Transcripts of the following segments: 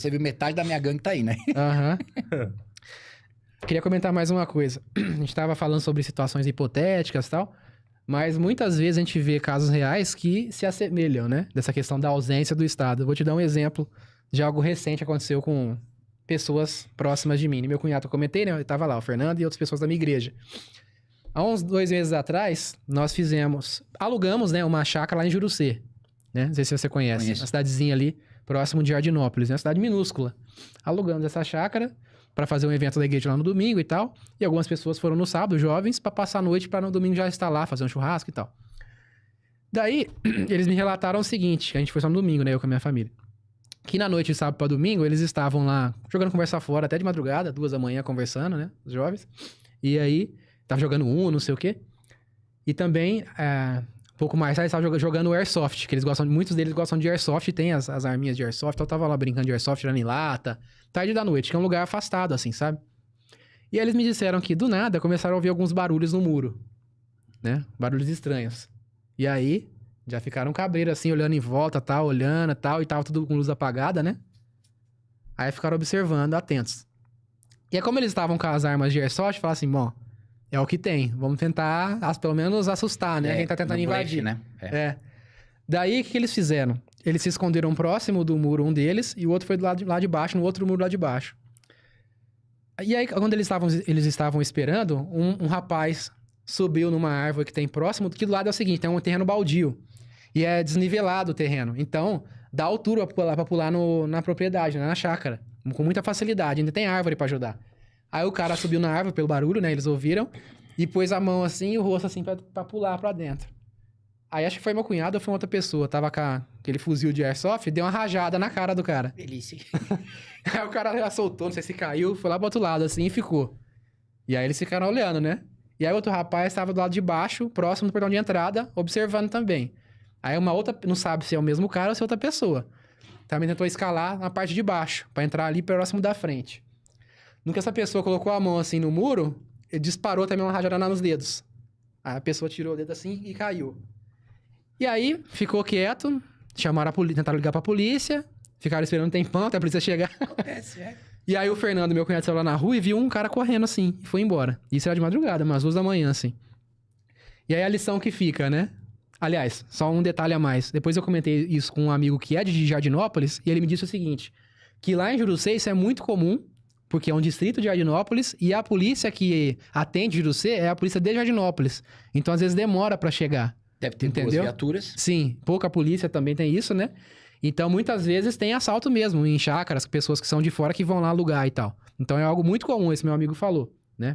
Você viu metade da minha gangue tá aí, né? Aham. Queria comentar mais uma coisa. A gente tava falando sobre situações hipotéticas e tal, mas muitas vezes a gente vê casos reais que se assemelham, né? Dessa questão da ausência do Estado. Eu vou te dar um exemplo de algo recente que aconteceu com pessoas próximas de mim. Meu cunhado, eu comentei, né? Eu tava lá, o Fernando e outras pessoas da minha igreja. Há uns 2 meses atrás, nós alugamos, né, uma chácara lá em Jurucê, né? Não sei se você conhece. Conheço. Uma cidadezinha ali, próximo de Jardinópolis, né? Uma cidade minúscula. Alugamos essa chácara para fazer um evento da igreja lá no domingo e tal. E algumas pessoas foram no sábado, jovens, para passar a noite para no domingo já estar lá, fazer um churrasco e tal. Daí, eles me relataram o seguinte, que a gente foi só no domingo, né, eu com a minha família. Que na noite de sábado para domingo, eles estavam lá jogando conversa fora até de madrugada, 2 da manhã conversando, né, os jovens. E aí, tava jogando Uno, não sei o quê. E também, um pouco mais tarde, estavam jogando Airsoft, que muitos deles gostam de Airsoft, e tem as arminhas de Airsoft. Então eu tava lá brincando de Airsoft, tirando em lata, tarde da noite, que é um lugar afastado, assim, sabe? E aí eles me disseram que, do nada, começaram a ouvir alguns barulhos no muro, né? Barulhos estranhos. E aí, já ficaram cabreiros, assim, olhando em volta, tal, olhando, tal, e tava tudo com luz apagada, né? Aí ficaram observando, atentos. E é como eles estavam com as armas de Airsoft, falaram assim, bom, é o que tem, vamos tentar, pelo menos, assustar, né? Quem tá tentando no invadir. blefe, né? Daí, o que eles fizeram? Eles se esconderam próximo do muro, um deles, e o outro foi do lado de baixo, no outro muro lá de baixo. E aí, quando eles estavam esperando, um rapaz subiu numa árvore que tem próximo, que do lado é o seguinte, tem um terreno baldio. E é desnivelado o terreno. Então, dá altura pra pular na propriedade, né, na chácara. Com muita facilidade, ainda tem árvore pra ajudar. Aí o cara subiu na árvore pelo barulho, né, eles ouviram, e pôs a mão assim e o rosto assim pra pular pra dentro. Aí acho que foi meu cunhado ou foi outra pessoa. Tava com aquele fuzil de airsoft, deu uma rajada na cara do cara. Delícia. Aí o cara já soltou, não sei se caiu, foi lá pro outro lado assim e ficou. E aí eles ficaram olhando, né? E aí outro rapaz tava do lado de baixo, próximo do portão de entrada, observando também. Aí uma outra, não sabe se é o mesmo cara ou se é outra pessoa. Também tentou escalar na parte de baixo, pra entrar ali próximo da frente. No que essa pessoa colocou a mão assim no muro, ele disparou também uma rajada nos dedos. Aí a pessoa tirou o dedo assim e caiu. E aí, ficou quieto, chamaram a polícia, tentaram ligar pra polícia, ficaram esperando um tempão até a polícia chegar. Acontece, E aí o Fernando, meu cunhado, saiu lá na rua e viu um cara correndo assim, e foi embora. Isso era de madrugada, umas 2 da manhã, assim. E aí a lição que fica, né? Aliás, só um detalhe a mais. Depois eu comentei isso com um amigo que é de Jardinópolis, e ele me disse o seguinte, que lá em Jurucê isso é muito comum, porque é um distrito de Jardinópolis, e a polícia que atende Jurucê é a polícia de Jardinópolis. Então, às vezes, demora pra chegar. Deve ter 2 viaturas. Sim, pouca polícia também tem isso, né? Então, muitas vezes tem assalto mesmo em chácaras, pessoas que são de fora que vão lá alugar e tal. Então, é algo muito comum, esse meu amigo falou, né?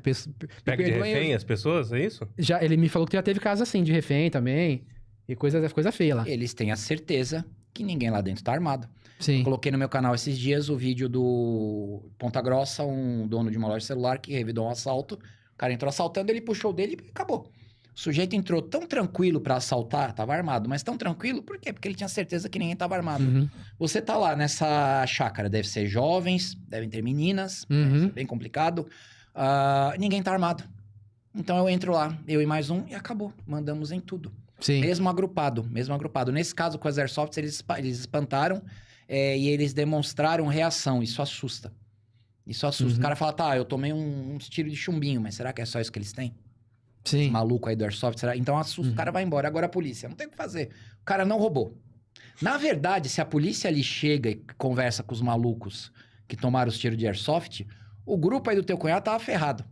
Pega de refém as pessoas, é isso? Ele me falou que já teve casos assim, de refém também, e coisa feia lá. Eles têm a certeza que ninguém lá dentro tá armado. Sim. Eu coloquei no meu canal esses dias o vídeo do Ponta Grossa, um dono de uma loja de celular que revidou um assalto. O cara entrou assaltando, ele puxou dele e acabou. O sujeito entrou tão tranquilo pra assaltar, tava armado, mas tão tranquilo, por quê? Porque ele tinha certeza que ninguém tava armado. Uhum. Você tá lá nessa chácara, deve ser jovens, devem ter meninas, deve ser bem complicado. Ninguém tá armado. Então eu entro lá, eu e mais um, e acabou. Mandamos em tudo. Sim. Mesmo agrupado. Nesse caso, com as Airsofts, eles espantaram e eles demonstraram reação. Isso assusta. O cara fala, tá, eu tomei um tiro de chumbinho, mas será que é só isso que eles têm? Sim. Esse maluco aí do Airsoft, será? Então assusta, o cara vai embora. Agora a polícia, não tem o que fazer. O cara não roubou. Na verdade, se a polícia ali chega e conversa com os malucos que tomaram os tiros de Airsoft, o grupo aí do teu cunhado tava ferrado.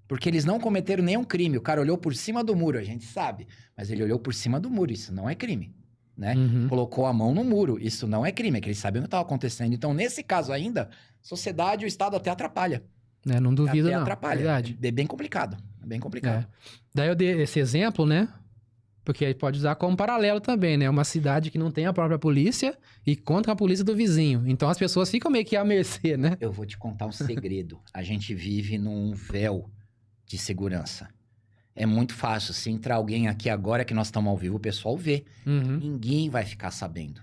Porque eles não cometeram nenhum crime. O cara olhou por cima do muro, a gente sabe. Mas ele olhou por cima do muro, isso não é crime, né? Colocou a mão no muro, isso não é crime, é que eles sabiam o que estava acontecendo. Então, nesse caso ainda, sociedade e o Estado até atrapalha. Não duvido, até não. Atrapalha. Verdade. É bem complicado. Daí eu dei esse exemplo, né? Porque aí pode usar como paralelo também, né? Uma cidade que não tem a própria polícia e conta com a polícia do vizinho. Então as pessoas ficam meio que à mercê, né? Eu vou te contar um segredo. A gente vive num véu de segurança. É muito fácil. Se entrar alguém aqui agora que nós estamos ao vivo, o pessoal vê. Ninguém vai ficar sabendo,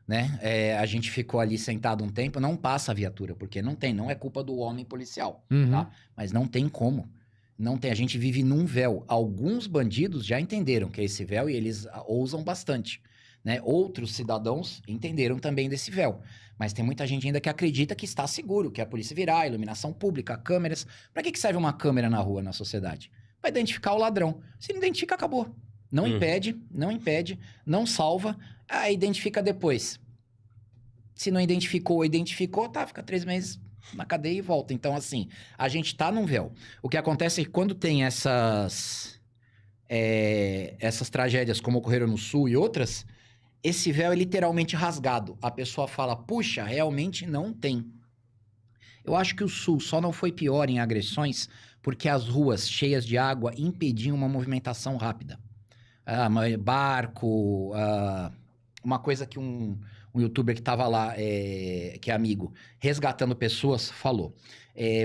né? A gente ficou ali sentado um tempo, não passa a viatura, porque não é culpa do homem policial, tá? Mas não tem como. Não tem, a gente vive num véu. Alguns bandidos já entenderam que é esse véu e eles ousam bastante, né? Outros cidadãos entenderam também desse véu. Mas tem muita gente ainda que acredita que está seguro, que a polícia virá, iluminação pública, câmeras. Para que serve uma câmera na rua, na sociedade? Para identificar o ladrão. Se não identifica, acabou. Não impede, não salva, identifica depois. Se não identificou, tá, fica 3 meses na cadeia e volta. Então, assim, a gente tá num véu. O que acontece é que quando tem essas tragédias, como ocorreram no Sul e outras, esse véu é literalmente rasgado. A pessoa fala, puxa, realmente não tem. Eu acho que o Sul só não foi pior em agressões porque as ruas cheias de água impediam uma movimentação rápida. Barco, uma coisa que um youtuber que estava lá, que é amigo, resgatando pessoas, falou.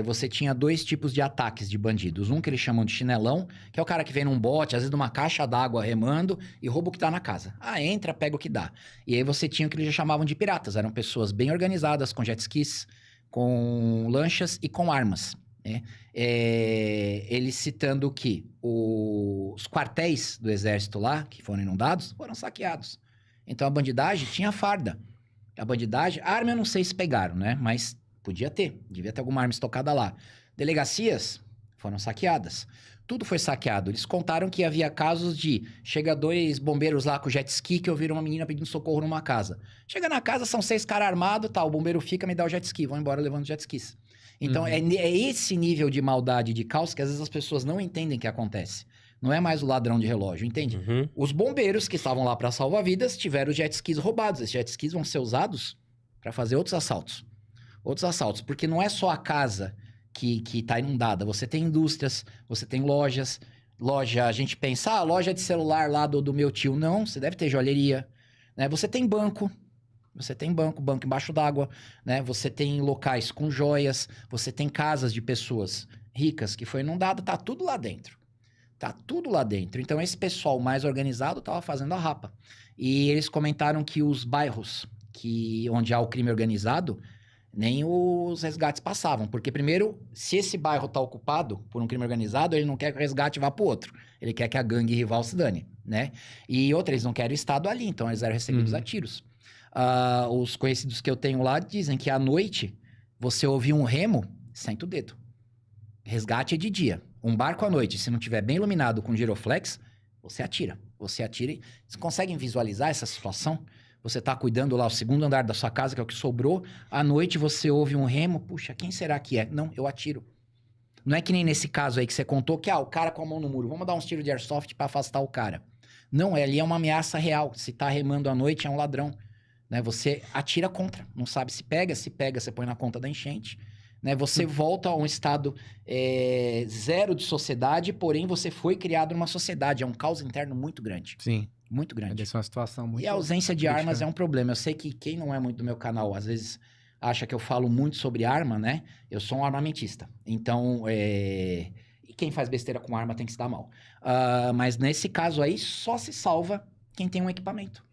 Você tinha 2 tipos de ataques de bandidos. Um que eles chamam de chinelão, que é o cara que vem num bote, às vezes numa caixa d'água remando e rouba o que tá na casa. Entra, pega o que dá. E aí você tinha o que eles já chamavam de piratas. Eram pessoas bem organizadas, com jet skis, com lanchas e com armas. Eles citando que os quartéis do exército lá, que foram inundados, foram saqueados. Então a bandidagem tinha farda. A arma eu não sei se pegaram, né? Mas podia ter, devia ter alguma arma estocada lá. Delegacias foram saqueadas. Tudo foi saqueado. Eles contaram que havia casos de... Chega 2 bombeiros lá com jet ski que ouviram uma menina pedindo socorro numa casa. Chega na casa, são 6 caras armados, o bombeiro fica, me dá o jet ski, vão embora levando jet skis. Então, é esse nível de maldade, de caos, que às vezes as pessoas não entendem que acontece. Não é mais o ladrão de relógio, entende? Os bombeiros que estavam lá para salvar vidas tiveram os jet skis roubados. Esses jet skis vão ser usados para fazer outros assaltos. Porque não é só a casa que tá inundada. Você tem indústrias, você tem lojas. A gente pensa, loja de celular lá do meu tio. Não, você deve ter joalheria. Né? Você tem banco embaixo d'água, né? Você tem locais com joias, você tem casas de pessoas ricas que foi inundada, tá tudo lá dentro. Então, esse pessoal mais organizado tava fazendo a rapa. E eles comentaram que os bairros onde há o crime organizado, nem os resgates passavam. Porque, primeiro, se esse bairro tá ocupado por um crime organizado, ele não quer que o resgate vá pro outro. Ele quer que a gangue rival se dane, né? E outra, eles não querem o Estado ali, então eles eram recebidos a tiros. Os conhecidos que eu tenho lá dizem que à noite você ouvir um remo, senta o dedo. Resgate é de dia. Um barco à noite, se não tiver bem iluminado com giroflex, você atira. Vocês conseguem visualizar essa situação? Você tá cuidando lá o 2º andar da sua casa, que é o que sobrou. À noite você ouve um remo. Puxa, quem será que é? Não, eu atiro. Não é que nem nesse caso aí que você contou que, o cara com a mão no muro. Vamos dar uns tiros de airsoft para afastar o cara. Não, ali é uma ameaça real. Se tá remando à noite, é um ladrão. Né? Você atira contra. Não sabe se pega, você põe na conta da enchente. Né? Você volta a um estado zero de sociedade, porém você foi criado numa sociedade. É um caos interno muito grande. Sim. Muito grande. Essa é uma situação muito... E a ausência de armas é um problema. Eu sei que quem não é muito do meu canal, às vezes acha que eu falo muito sobre arma, né? Eu sou um armamentista. Então, e quem faz besteira com arma tem que se dar mal. Mas nesse caso aí, só se salva quem tem um equipamento.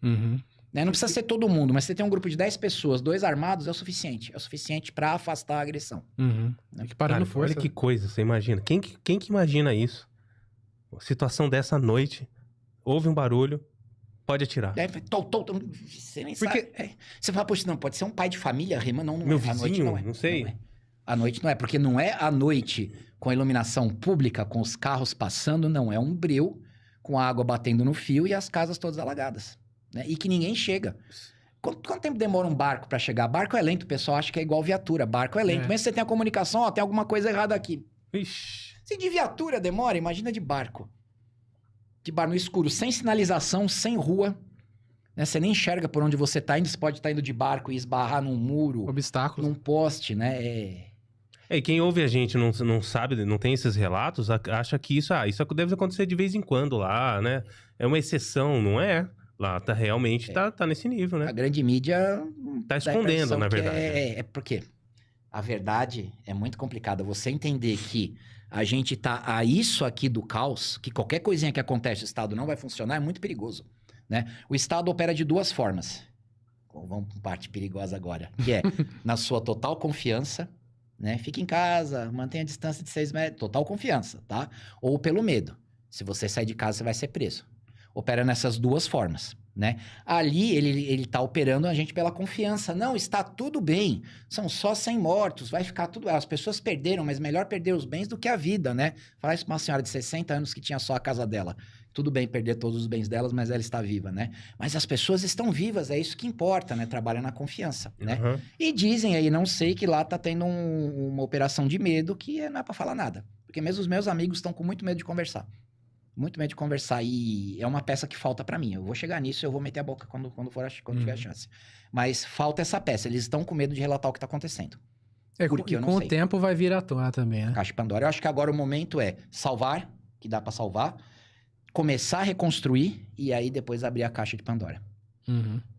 Né? Não precisa ser todo mundo, mas você tem um grupo de 10 pessoas, 2 armados, é o suficiente. É o suficiente pra afastar a agressão. Né? Parando força. Olha que coisa, você imagina. Quem que imagina isso? Situação dessa noite, houve um barulho, pode atirar. Você nem sabe. Você fala, poxa, não, pode ser um pai de família remando. Não, meu vizinho, à noite não é. Não sei. Não é. À noite não é, porque não é à noite com a iluminação pública, com os carros passando, não. É um breu com a água batendo no fio e as casas todas alagadas. Né? E que ninguém chega. Quanto tempo demora um barco pra chegar? Barco é lento, o pessoal acha que é igual viatura. Barco é lento. Mas se você tem a comunicação, tem alguma coisa errada aqui. Ixi. Se de viatura demora, imagina de barco. De bar no escuro, sem sinalização, sem rua. Né? Você nem enxerga por onde você tá indo. Você pode estar indo de barco e esbarrar num muro. Obstáculos. Num poste, né? E quem ouve a gente não sabe, não tem esses relatos, acha que isso deve acontecer de vez em quando lá, né? É uma exceção, não é? Lá realmente tá nesse nível, né? A grande mídia... Tá escondendo, na verdade. É porque a verdade é muito complicada. Você entender que a gente tá a isso aqui do caos, que qualquer coisinha que acontece, o Estado não vai funcionar, é muito perigoso, né? O Estado opera de 2 formas. Vamos para parte perigosa agora. Que é na sua total confiança, né? Fique em casa, mantenha a distância de 6 metros. Total confiança, tá? Ou pelo medo. Se você sair de casa, você vai ser preso. Opera nessas 2 formas. né? Ali ele tá operando a gente pela confiança. Não, está tudo bem. São só 100 mortos, vai ficar tudo... As pessoas perderam, mas melhor perder os bens do que a vida, né? Falar isso pra uma senhora de 60 anos que tinha só a casa dela. Tudo bem perder todos os bens delas, mas ela está viva, né? Mas as pessoas estão vivas, é isso que importa, né? Trabalha na confiança, né? Aham. E dizem aí, não sei, que lá tá tendo uma operação de medo que não é pra falar nada. Porque mesmo os meus amigos estão com muito medo de conversar. Muito medo de conversar. E é uma peça que falta pra mim. Eu vou chegar nisso, eu vou meter a boca quando tiver a chance. Mas falta essa peça. Eles estão com medo de relatar o que tá acontecendo. Porque eu não com o sei. tempo vai vir à tona também, né? Caixa de Pandora. Eu acho que agora o momento é salvar, que dá pra salvar, começar a reconstruir e aí depois abrir a caixa de Pandora. Uhum.